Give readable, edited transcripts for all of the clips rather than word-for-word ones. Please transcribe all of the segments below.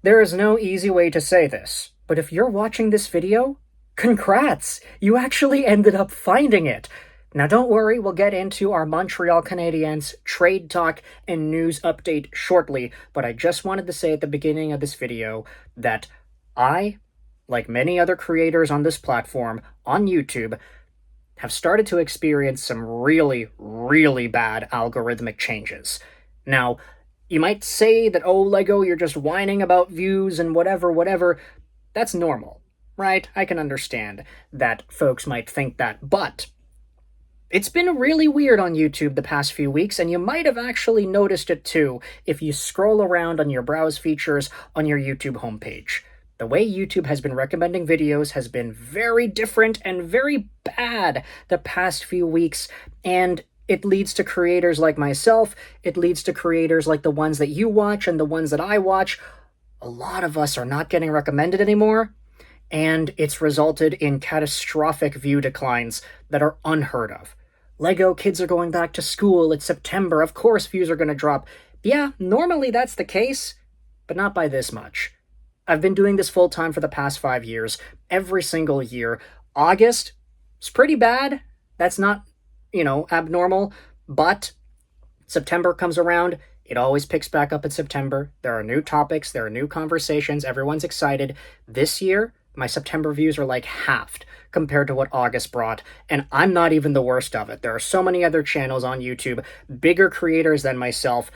There is no easy way to say this, but if you're watching this video, congrats! You actually ended up finding it! Now don't worry, we'll get into our Montreal Canadiens trade talk and news update shortly, but I just wanted to say at the beginning of this video that I, like many other creators on this platform, on YouTube, have started to experience some really, really bad algorithmic changes. Now, you might say that, oh, Lego, you're just whining about views and whatever. That's normal, right? I can understand that folks might think that, but it's been really weird on YouTube the past few weeks, and you might have actually noticed it too if you scroll around on your browse features on your YouTube homepage. The way YouTube has been recommending videos has been very different and very bad the past few weeks, and it leads to creators like myself, it leads to creators like the ones that you watch and the ones that I watch. A lot of us are not getting recommended anymore, and it's resulted in catastrophic view declines that are unheard of. Lego, kids are going back to school, it's September, of course views are going to drop. Yeah, normally that's the case, but not by this much. I've been doing this full-time for the past 5 years, every single year. August is pretty bad, that's not, abnormal, but September comes around, it always picks back up in September. There are new topics, there are new conversations, everyone's excited. This year, my September views are like halved compared to what August brought, and I'm not even the worst of it. There are so many other channels on YouTube, bigger creators than myself,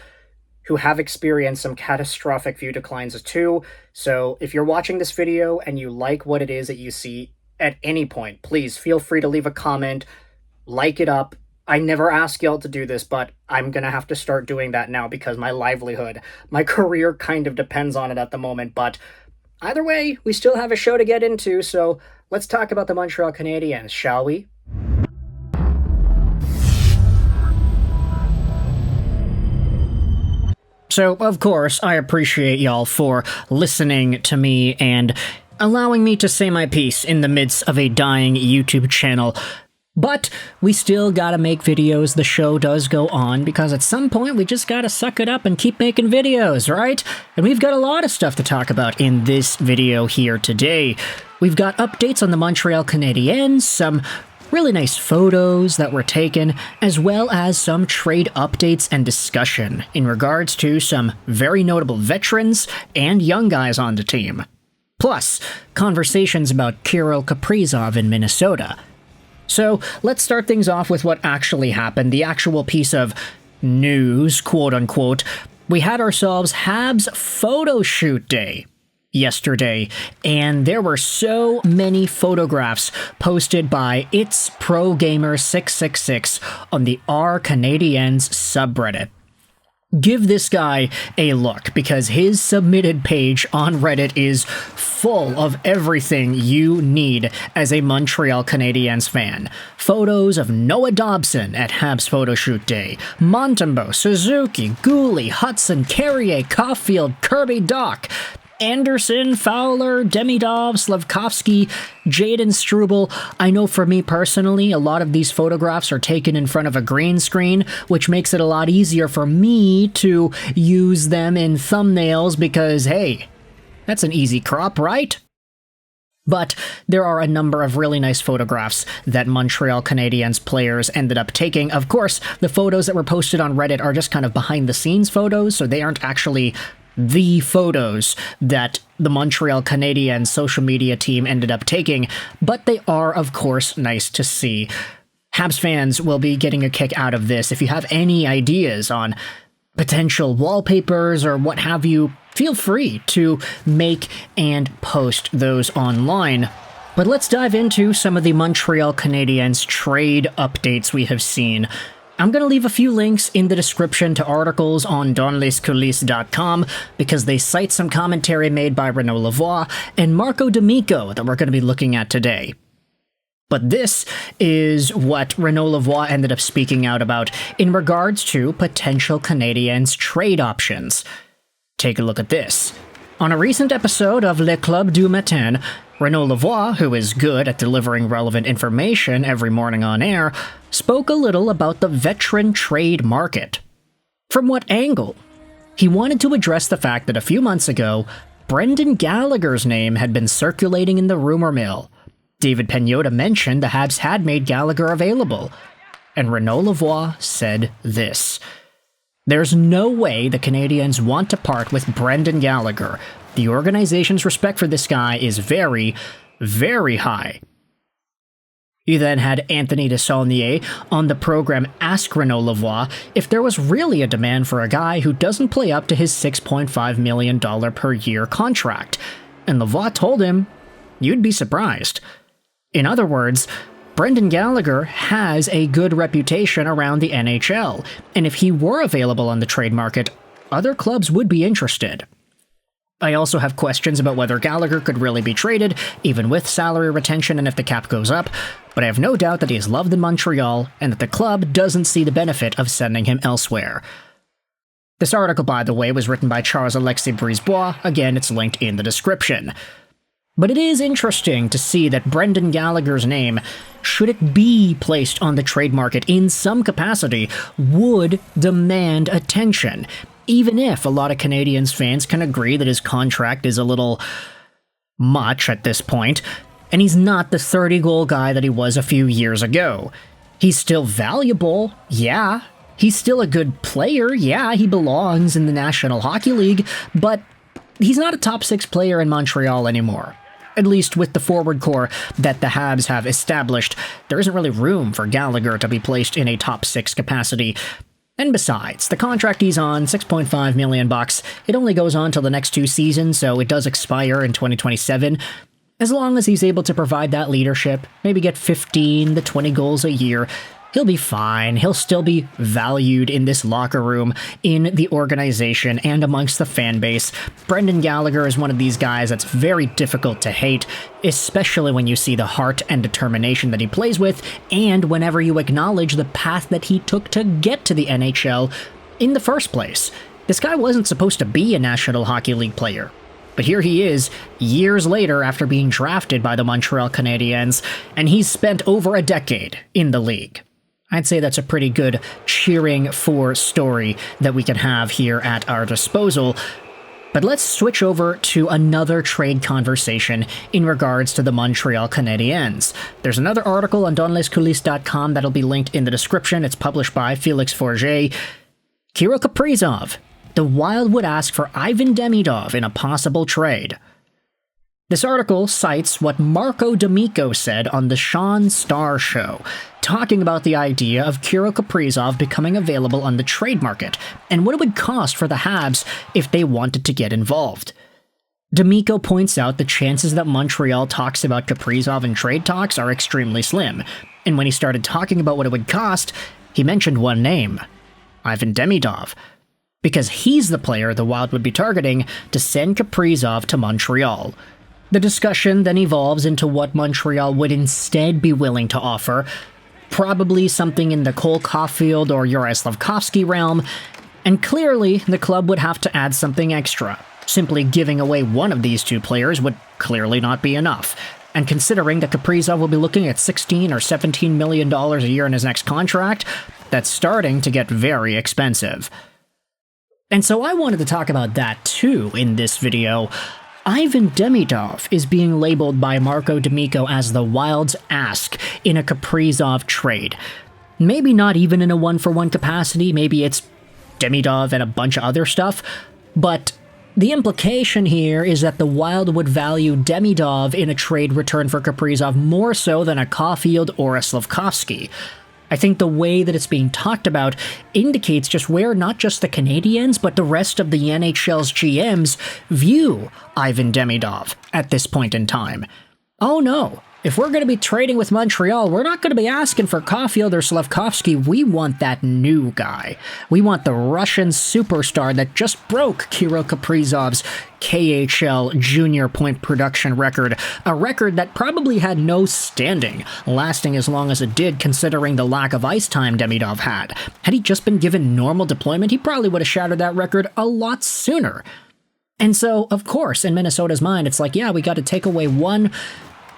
who have experienced some catastrophic view declines too. So if you're watching this video and you like what it is that you see at any point, please feel free to leave a comment, like it up. I never ask y'all to do this, but I'm gonna have to start doing that now because my livelihood, my career kind of depends on it at the moment, but either way, we still have a show to get into, so let's talk about the Montreal Canadiens, shall we? So, of course, I appreciate y'all for listening to me and allowing me to say my piece in the midst of a dying YouTube channel. But we still gotta make videos, the show does go on, because at some point we just gotta suck it up and keep making videos, right? And we've got a lot of stuff to talk about in this video here today. We've got updates on the Montreal Canadiens, some really nice photos that were taken, as well as some trade updates and discussion in regards to some very notable veterans and young guys on the team. Plus, conversations about Kirill Kaprizov in Minnesota. So, let's start things off with what actually happened, the actual piece of news, quote-unquote. We had ourselves Habs photo shoot day yesterday, and there were so many photographs posted by It's Pro Gamer 666 on the R Canadiens subreddit. Give this guy a look, because his submitted page on Reddit is full of everything you need as a Montreal Canadiens fan. Photos of Noah Dobson at Habs Photo Shoot Day, Montembeault, Suzuki, Gooley, Hudson, Carrier, Caulfield, Kirby Dach, Anderson, Fowler, Demidov, Slavkovsky, Jaden Struble. I know for me personally, a lot of these photographs are taken in front of a green screen, which makes it a lot easier for me to use them in thumbnails because, hey, that's an easy crop, right? But there are a number of really nice photographs that Montreal Canadiens players ended up taking. Of course, the photos that were posted on Reddit are just kind of behind-the-scenes photos, so they aren't actually the photos that the Montreal Canadiens social media team ended up taking, but they are, of course, nice to see. Habs fans will be getting a kick out of this. If you have any ideas on potential wallpapers or what have you, feel free to make and post those online. But let's dive into some of the Montreal Canadiens trade updates we have seen. I'm going to leave a few links in the description to articles on donlescoulisses.com because they cite some commentary made by Renaud Lavoie and Marco D'Amico that we're going to be looking at today. But this is what Renaud Lavoie ended up speaking out about in regards to potential Canadiens trade options. Take a look at this. On a recent episode of Le Club du Matin, Renaud Lavoie, who is good at delivering relevant information every morning on air, spoke a little about the veteran trade market. From what angle? He wanted to address the fact that a few months ago, Brendan Gallagher's name had been circulating in the rumor mill. David Pagnotta mentioned the Habs had made Gallagher available. And Renaud Lavoie said this: "There's no way the Canadiens want to part with Brendan Gallagher. The organization's respect for this guy is very, very high." You then had Anthony Desaulniers on the program ask Renaud Lavoie if there was really a demand for a guy who doesn't play up to his $6.5 million per year contract. And Lavoie told him, "You'd be surprised." In other words, Brendan Gallagher has a good reputation around the NHL, and if he were available on the trade market, other clubs would be interested. I also have questions about whether Gallagher could really be traded, even with salary retention and if the cap goes up, but I have no doubt that he is loved in Montreal and that the club doesn't see the benefit of sending him elsewhere. This article, by the way, was written by Charles-Alexis Brisebois. Again, it's linked in the description. But it is interesting to see that Brendan Gallagher's name, should it be placed on the trade market in some capacity, would demand attention, even if a lot of Canadiens fans can agree that his contract is a little much at this point, and he's not the 30-goal guy that he was a few years ago. He's still valuable, yeah. He's still a good player, yeah. He belongs in the National Hockey League, but he's not a top 6 player in Montreal anymore. At least with the forward core that the Habs have established, there isn't really room for Gallagher to be placed in a top 6 capacity. And besides, the contract he's on, $6.5 million, it only goes on till the next 2 seasons, so it does expire in 2027. As long as he's able to provide that leadership, maybe get 15 to 20 goals a year, he'll be fine. He'll still be valued in this locker room, in the organization, and amongst the fan base. Brendan Gallagher is one of these guys that's very difficult to hate, especially when you see the heart and determination that he plays with, and whenever you acknowledge the path that he took to get to the NHL in the first place. This guy wasn't supposed to be a National Hockey League player. But here he is, years later after being drafted by the Montreal Canadiens, and he's spent over a decade in the league. I'd say that's a pretty good cheering for story that we can have here at our disposal. But let's switch over to another trade conversation in regards to the Montreal Canadiens. There's another article on donlescoulisses.com that'll be linked in the description. It's published by Felix Forget. Kirill Kaprizov. The Wild would ask for Ivan Demidov in a possible trade. This article cites what Marco D'Amico said on the Sean Starr Show, talking about the idea of Kirill Kaprizov becoming available on the trade market, and what it would cost for the Habs if they wanted to get involved. D'Amico points out the chances that Montreal talks about Kaprizov in trade talks are extremely slim, and when he started talking about what it would cost, he mentioned one name, Ivan Demidov, because he's the player the Wild would be targeting to send Kaprizov to Montreal. The discussion then evolves into what Montreal would instead be willing to offer, probably something in the Cole Caulfield or Juraj Slafkovsky realm, and clearly the club would have to add something extra. Simply giving away one of these two players would clearly not be enough, and considering that Kaprizov will be looking at $16 or $17 million a year in his next contract, that's starting to get very expensive. And so I wanted to talk about that too in this video. Ivan Demidov is being labeled by Marco D'Amico as the Wild's ask in a Kaprizov trade. Maybe not even in a one-for-one capacity, maybe it's Demidov and a bunch of other stuff, but the implication here is that the Wild would value Demidov in a trade return for Kaprizov more so than a Caulfield or a Slafkovsky. I think the way that it's being talked about indicates just where not just the Canadiens, but the rest of the NHL's GMs view Ivan Demidov at this point in time. Oh no, if we're going to be trading with Montreal, we're not going to be asking for Caulfield or Slafkovsky. We want that new guy. We want the Russian superstar that just broke Kirill Kaprizov's KHL junior point production record, a record that probably had no standing, lasting as long as it did considering the lack of ice time Demidov had. Had he just been given normal deployment, he probably would have shattered that record a lot sooner. And so, of course, in Minnesota's mind, it's like, yeah, we got to take away one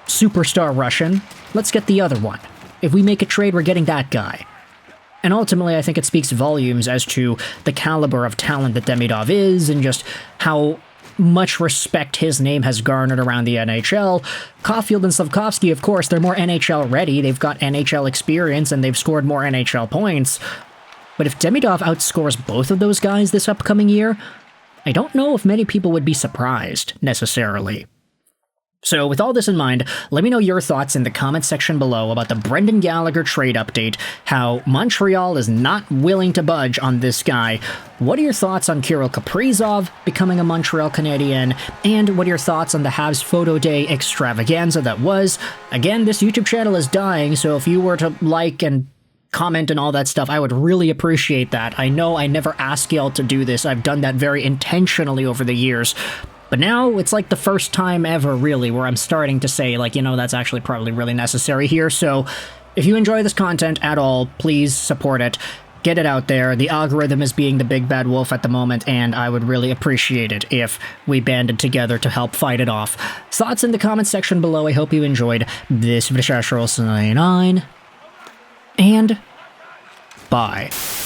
superstar Russian, let's get the other one. If we make a trade, we're getting that guy. And ultimately, I think it speaks volumes as to the caliber of talent that Demidov is and just how much respect his name has garnered around the NHL. Caulfield and Slafkovsky, of course, they're more NHL ready. They've got NHL experience and they've scored more NHL points. But if Demidov outscores both of those guys this upcoming year, I don't know if many people would be surprised, necessarily. So with all this in mind, let me know your thoughts in the comment section below about the Brendan Gallagher trade update, how Montreal is not willing to budge on this guy. What are your thoughts on Kirill Kaprizov becoming a Montreal Canadien? And what are your thoughts on the Habs photo day extravaganza that was? Again, this YouTube channel is dying, so if you were to like and comment and all that stuff, I would really appreciate that. I know I never ask y'all to do this. I've done that very intentionally over the years. But now, it's like the first time ever, really, where I'm starting to say, like, you know, that's actually probably really necessary here. So, if you enjoy this content at all, please support it. Get it out there. The algorithm is being the big bad wolf at the moment, and I would really appreciate it if we banded together to help fight it off. Thoughts in the comment section below. I hope you enjoyed this video. And bye.